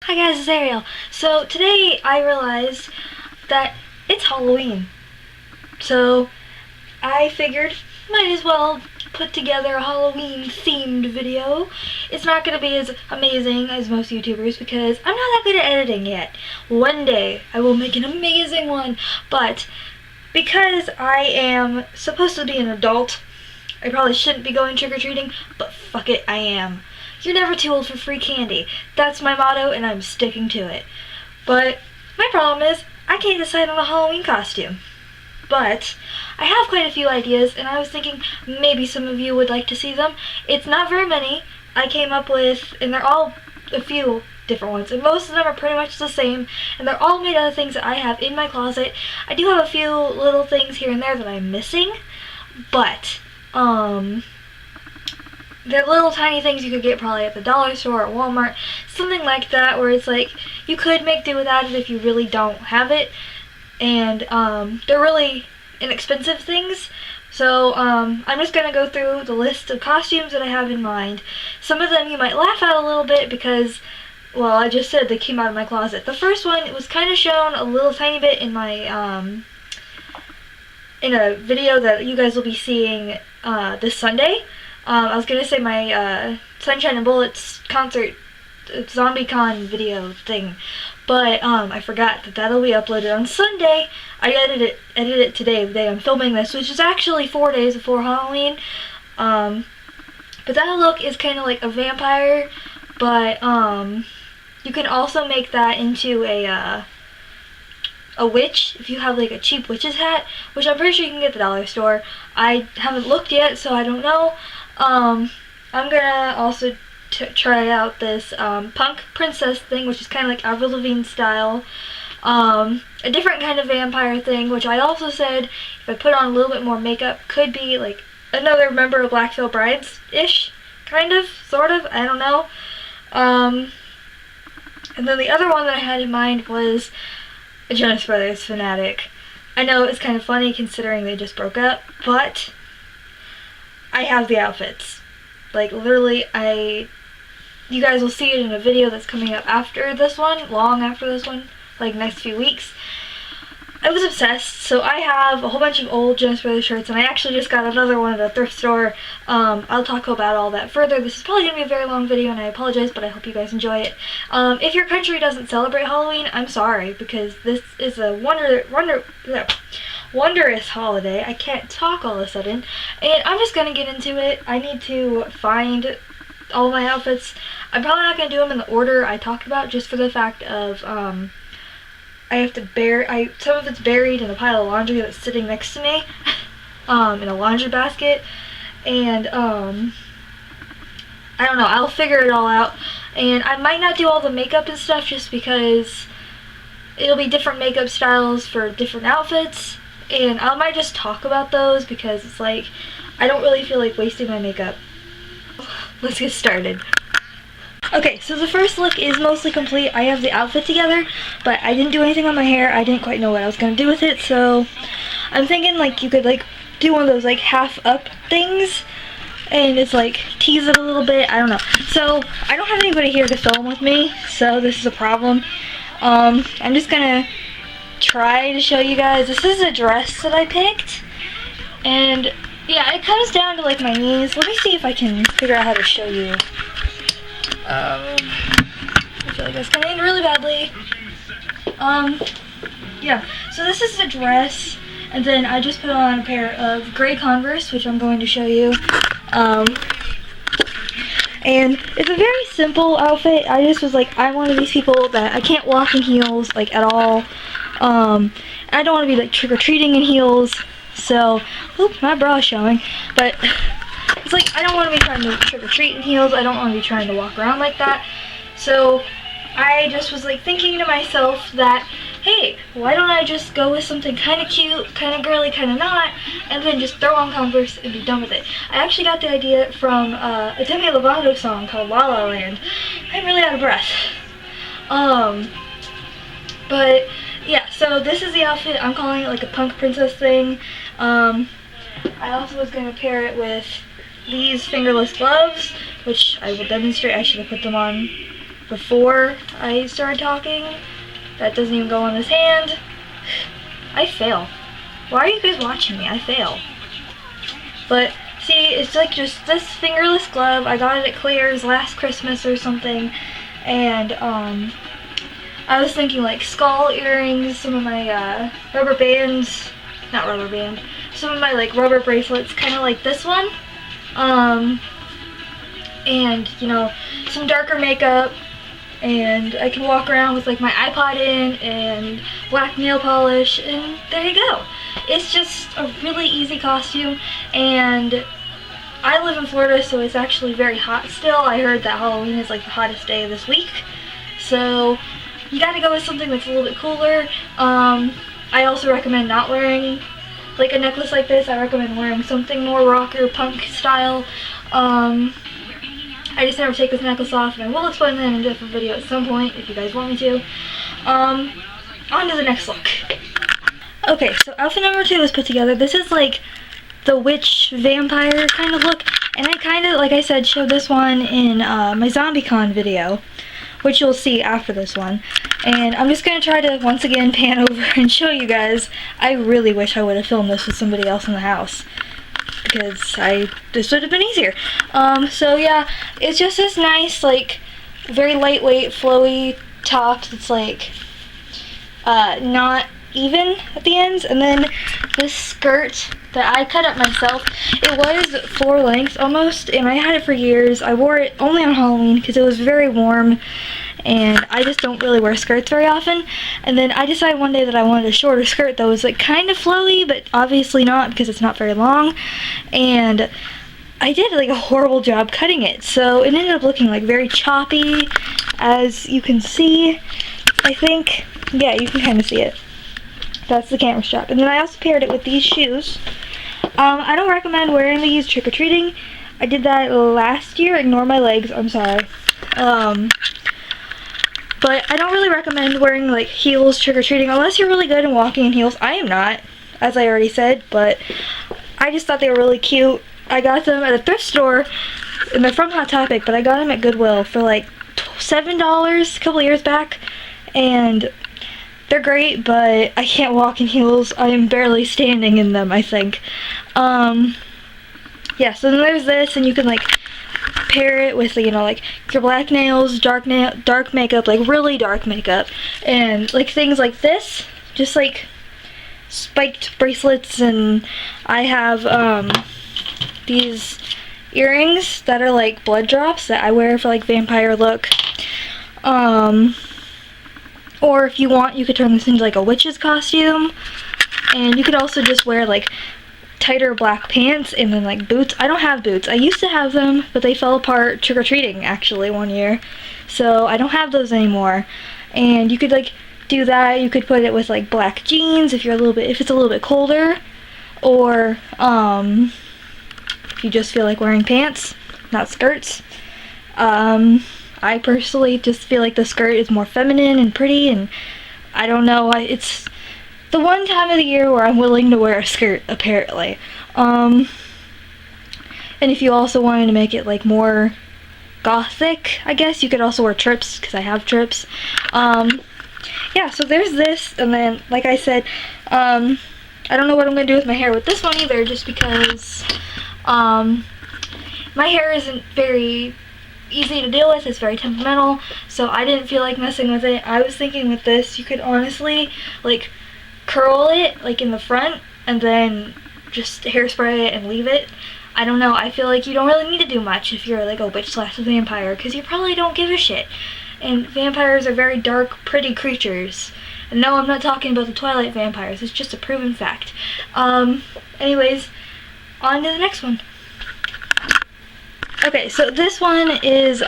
Hi guys, it's Ariel. So today I realized that it's Halloween. So I figured might as well put together a Halloween themed video. It's not going to be as amazing as most YouTubers because I'm not that good at editing yet. One day I will make an amazing one, but because I am supposed to be an adult, I probably shouldn't be going trick-or-treating, but fuck it, I am. You're never too old for free candy. That's my motto, and I'm sticking to it. But my problem is, I can't decide on a Halloween costume. But I have quite a few ideas, and I was thinking maybe some of you would like to see them. It's not very many. I came up with, and they're all a few different ones, and most of them are pretty much the same, and they're all made out of things that I have in my closet. I do have a few little things here and there that I'm missing, but they're little tiny things you could get probably at the dollar store or Walmart, something like that, where it's like you could make do without it if you really don't have it, and they're really inexpensive things. So I'm just gonna go through the list of costumes that I have in mind. Some of them you might laugh at a little bit because, well, I just said they came out of my closet. The first one, it was kind of shown a little tiny bit in my in a video that you guys will be seeing this Sunday. I was gonna say my Sunshine and Bullets concert ZombieCon video thing, but I forgot that that'll be uploaded on Sunday. I edited it today, the day I'm filming this, which is actually 4 days before Halloween. But that look is kind of like a vampire, but you can also make that into a witch if you have like a cheap witch's hat, which I'm pretty sure you can get at the dollar store. I haven't looked yet, so I don't know. I'm gonna also try out this punk princess thing, which is kind of like Avril Lavigne style. A different kind of vampire thing, which I also said if I put on a little bit more makeup could be like another member of Black Veil Brides-ish, kind of, sort of, I don't know. And then the other one that I had in mind was a Jonas Brothers fanatic. I know it's kind of funny considering they just broke up, but I have the outfits. Like, literally, you guys will see it in a video that's coming up after this one, long after this one, like next few weeks. I was obsessed, so I have a whole bunch of old Jonas Brothers shirts, and I actually just got another one at a thrift store. I'll talk about all that further. This is probably going to be a very long video, and I apologize, but I hope you guys enjoy it. If your country doesn't celebrate Halloween, I'm sorry, because this is a wondrous holiday. I can't talk all of a sudden, and I'm just going to get into it. I need to find all my outfits. I'm probably not going to do them in the order I talked about, just for the fact of, I have to some of it's buried in a pile of laundry that's sitting next to me, in a laundry basket, and, I don't know, I'll figure it all out, and I might not do all the makeup and stuff just because it'll be different makeup styles for different outfits, and I might just talk about those because it's like, I don't really feel like wasting my makeup. Let's get started. Okay, so the first look is mostly complete. I have the outfit together, but I didn't do anything on my hair. I didn't quite know what I was going to do with it, so I'm thinking like you could like do one of those like half up things, and it's like tease it a little bit. I don't know. So I don't have anybody here to film with me, so this is a problem. I'm just going to try to show you guys. This is a dress that I picked, and yeah, it comes down to like my knees. Let me see if I can figure out how to show you. I feel like I was coming in really badly. Yeah, so this is the dress, and then I just put on a pair of gray Converse, which I'm going to show you. And it's a very simple outfit. I just was like, I'm one of these people that I can't walk in heels, like, at all. I don't want to be, like, trick-or-treating in heels, so, oops, my bra is showing, but it's like, I don't want to be trying to trick-or-treat in heels. I don't want to be trying to walk around like that. So I just was like thinking to myself that, hey, why don't I just go with something kind of cute, kind of girly, kind of not, and then just throw on Converse and be done with it. I actually got the idea from a Demi Lovato song called La La Land. I'm really out of breath. But yeah, so this is the outfit. I'm calling it like a punk princess thing. I also was going to pair it with these fingerless gloves, which I will demonstrate. I should have put them on before I started talking. That doesn't even go on this hand. I fail. Why are you guys watching me? I fail. But see, it's like just this fingerless glove. I got it at Claire's last Christmas or something. And I was thinking like skull earrings, some of my rubber bands, not rubber band, some of my like rubber bracelets, kind of like this one. And you know, some darker makeup, and I can walk around with like my iPod in and black nail polish, and there you go. It's just a really easy costume, and I live in Florida, so it's actually very hot still. I heard that Halloween is like the hottest day of this week, so you gotta go with something that's a little bit cooler. I also recommend not wearing like a necklace like this. I recommend wearing something more rocker punk style. I just never take this necklace off, and I will explain that in a different video at some point if you guys want me to. On to the next look. Okay, so outfit number 2 is put together. This is like the witch vampire kind of look, and I kind of, like I said, showed this one in my ZombieCon video, which you'll see after this one. And I'm just going to try to once again pan over and show you guys. I really wish I would have filmed this with somebody else in the house, because this would have been easier. So yeah, it's just this nice, like, very lightweight, flowy top that's like not even at the ends, and then this skirt that I cut up myself. It was floor length almost, and I had it for years. I wore it only on Halloween because it was very warm, and I just don't really wear skirts very often. And then I decided one day that I wanted a shorter skirt that was like kind of flowy, but obviously not because it's not very long. And I did like a horrible job cutting it, so it ended up looking like very choppy, as you can see. I think, yeah, you can kind of see it. That's the camera strap. And then I also paired it with these shoes. I don't recommend wearing these trick-or-treating. I did that last year. Ignore my legs, I'm sorry. But I don't really recommend wearing like heels trick-or-treating unless you're really good in walking in heels. I am not, as I already said, but I just thought they were really cute. I got them at a thrift store, and they're from Hot Topic, but I got them at Goodwill for like $7 a couple years back, and they're great, but I can't walk in heels. I am barely standing in them, I think. Yeah, so then there's this, and you can like pair it with, you know, like your black nails, dark makeup, like really dark makeup, and like things like this, just like spiked bracelets. And I have these earrings that are like blood drops that I wear for like vampire look. Or if you want, you could turn this into like a witch's costume, and you could also just wear like tighter black pants and then like boots. I don't have boots. I used to have them, but they fell apart trick-or-treating actually one year, so I don't have those anymore. And you could like do that. You could put it with like black jeans if it's a little bit colder, or if you just feel like wearing pants, not skirts. I personally just feel like the skirt is more feminine and pretty, and I don't know, it's the one time of the year where I'm willing to wear a skirt, apparently. And if you also wanted to make it like more gothic, I guess, you could also wear trips, because I have trips. Yeah, so there's this, and then, like I said, I don't know what I'm going to do with my hair with this one either, just because my hair isn't very easy to deal with. It's very temperamental, so I didn't feel like messing with it. I was thinking with this, you could honestly like curl it like in the front and then just hairspray it and leave it. I don't know, I feel like you don't really need to do much if you're like a witch/vampire, because you probably don't give a shit. And vampires are very dark, pretty creatures. And no, I'm not talking about the Twilight vampires, it's just a proven fact. Anyways, on to the next one. Okay, so this one is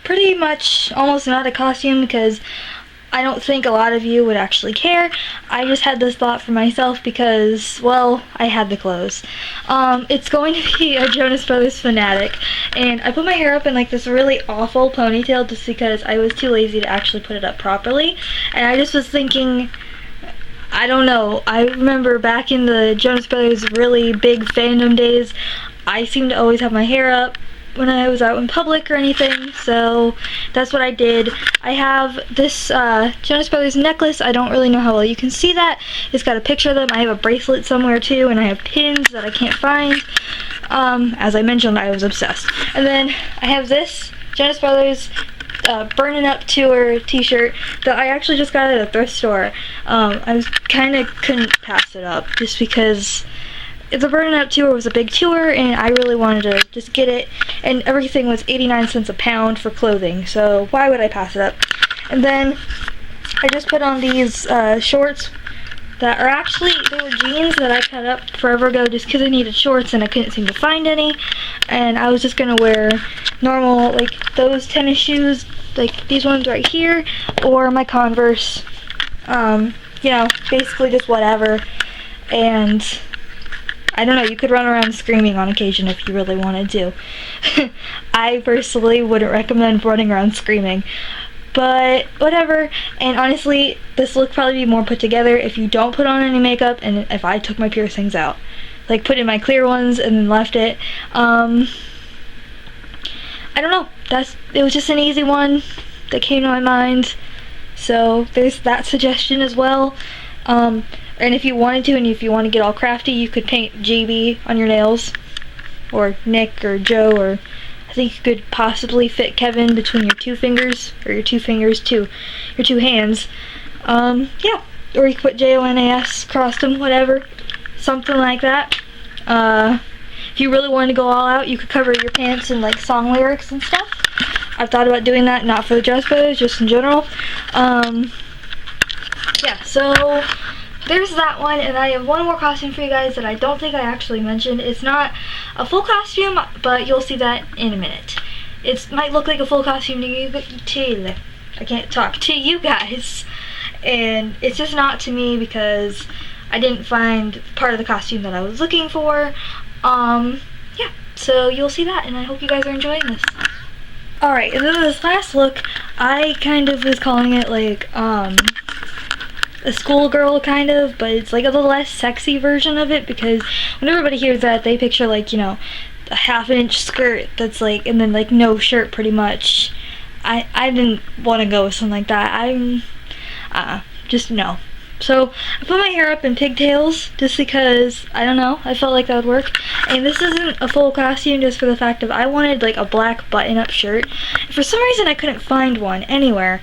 pretty much almost not a costume, because I don't think a lot of you would actually care. I just had this thought for myself because, well, I had the clothes. It's going to be a Jonas Brothers fanatic, and I put my hair up in like this really awful ponytail just because I was too lazy to actually put it up properly, and I just was thinking, I don't know, I remember back in the Jonas Brothers really big fandom days, I seemed to always have my hair up when I was out in public or anything, so that's what I did. I have this Jonas Brothers necklace. I don't really know how well you can see that. It's got a picture of them. I have a bracelet somewhere too, and I have pins that I can't find. As I mentioned, I was obsessed. And then I have this Jonas Brothers Burnin' Up Tour t-shirt that I actually just got at a thrift store. I couldn't pass it up just because the Burnin' Up Tour was a big tour and I really wanted to just get it, and everything was 89 cents a pound for clothing, so why would I pass it up? And then I just put on these shorts that are actually, they were jeans that I cut up forever ago just because I needed shorts and I couldn't seem to find any, and I was just gonna wear normal, like those tennis shoes, like these ones right here, or my Converse, you know, basically just whatever. And I don't know, you could run around screaming on occasion if you really wanted to. I personally wouldn't recommend running around screaming, but whatever. And honestly, this look probably be more put together if you don't put on any makeup and if I took my piercings out. Like put in my clear ones and then left it. I don't know, it was just an easy one that came to my mind. So there's that suggestion as well. And if you wanted to, and if you want to get all crafty, you could paint JB on your nails, or Nick, or Joe, or I think you could possibly fit Kevin between your two fingers, or your two fingers to your two hands. Yeah, or you could put JONAS, crossed them, whatever, something like that. If you really wanted to go all out, you could cover your pants in like song lyrics and stuff. I've thought about doing that, not for the Jonas Brothers, just in general. Yeah, so there's that one, and I have one more costume for you guys that I don't think I actually mentioned. It's not a full costume, but you'll see that in a minute. It might look like a full costume to you, I can't talk, to you guys, and it's just not to me because I didn't find part of the costume that I was looking for. Yeah, so you'll see that, and I hope you guys are enjoying this. Alright, and then this last look, I kind of was calling it like, a schoolgirl kind of, but it's like a little less sexy version of it, because when everybody hears that, they picture like, you know, a half-inch skirt that's like, and then like no shirt pretty much. I didn't want to go with something like that. Just no. So I put my hair up in pigtails just because, I don't know, I felt like that would work. And this isn't a full costume just for the fact of I wanted like a black button-up shirt. For some reason I couldn't find one anywhere.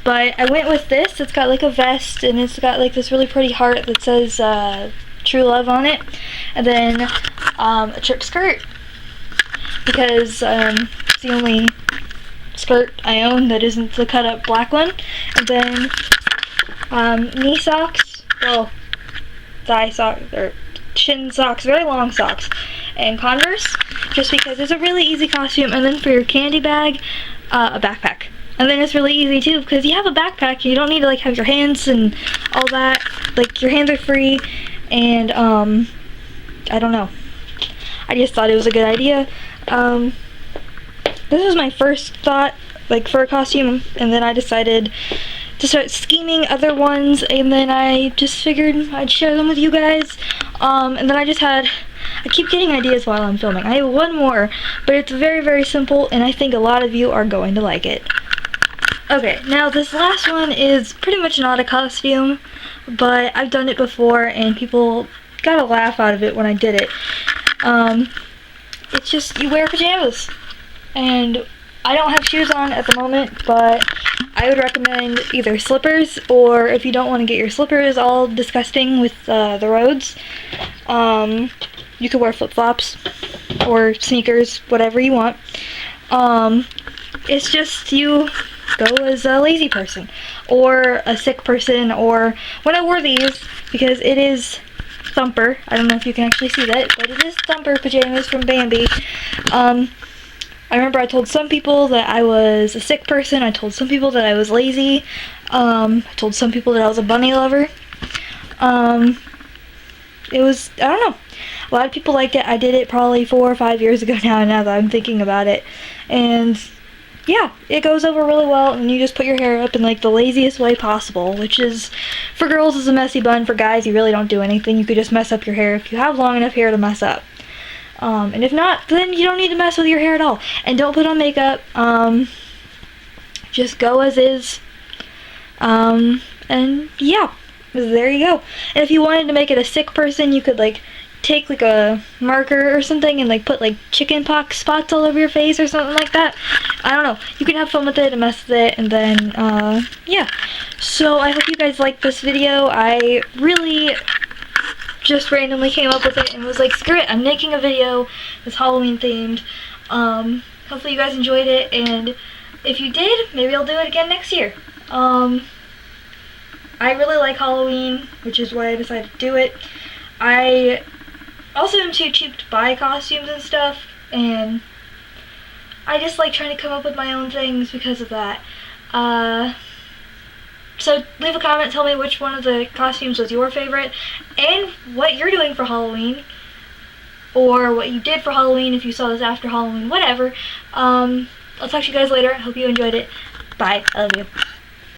But I went with this. It's got like a vest and it's got like this really pretty heart that says True Love on it. And then a trip skirt, because it's the only skirt I own that isn't the cut up black one. And then knee socks, well, thigh socks, or shin socks, very long socks, and Converse, just because it's a really easy costume. And then for your candy bag, a backpack. And then it's really easy too, because you have a backpack, you don't need to like have your hands and all that. Like your hands are free, and I don't know. I just thought it was a good idea. This was my first thought, like for a costume, and then I decided to start scheming other ones, and then I just figured I'd share them with you guys. And then I keep getting ideas while I'm filming. I have one more, but it's very, very simple, and I think a lot of you are going to like it. Okay, now this last one is pretty much not a costume, but I've done it before and people got a laugh out of it when I did it. It's just, you wear pajamas. And I don't have shoes on at the moment, but I would recommend either slippers, or if you don't want to get your slippers all disgusting with the roads, you could wear flip-flops or sneakers, whatever you want. It's just you go as a lazy person or a sick person, or when I wore these, because it is Thumper, I don't know if you can actually see that, but it is Thumper pajamas from Bambi. I remember I told some people that I was a sick person, I told some people that I was lazy, I told some people that I was a bunny lover. It was, I don't know, a lot of people liked it. I did it probably 4 or 5 years ago now that I'm thinking about it, and yeah, it goes over really well, and you just put your hair up in like the laziest way possible, which is, for girls is a messy bun, for guys you really don't do anything, you could just mess up your hair if you have long enough hair to mess up. And if not, then you don't need to mess with your hair at all. And don't put on makeup. Just go as is. And yeah, there you go. And if you wanted to make it a sick person, you could like take like a marker or something and like put like chicken pox spots all over your face or something like that. I don't know. You can have fun with it and mess with it, and then yeah. So I hope you guys liked this video. I really just randomly came up with it and was like, screw it, I'm making a video that's Halloween themed. Hopefully you guys enjoyed it, and if you did, maybe I'll do it again next year. I really like Halloween, which is why I decided to do it. I also am too cheap to buy costumes and stuff, and I just like trying to come up with my own things because of that. So leave a comment, tell me which one of the costumes was your favorite, and what you're doing for Halloween, or what you did for Halloween if you saw this after Halloween, whatever. I'll talk to you guys later. Hope you enjoyed it. Bye. I love you.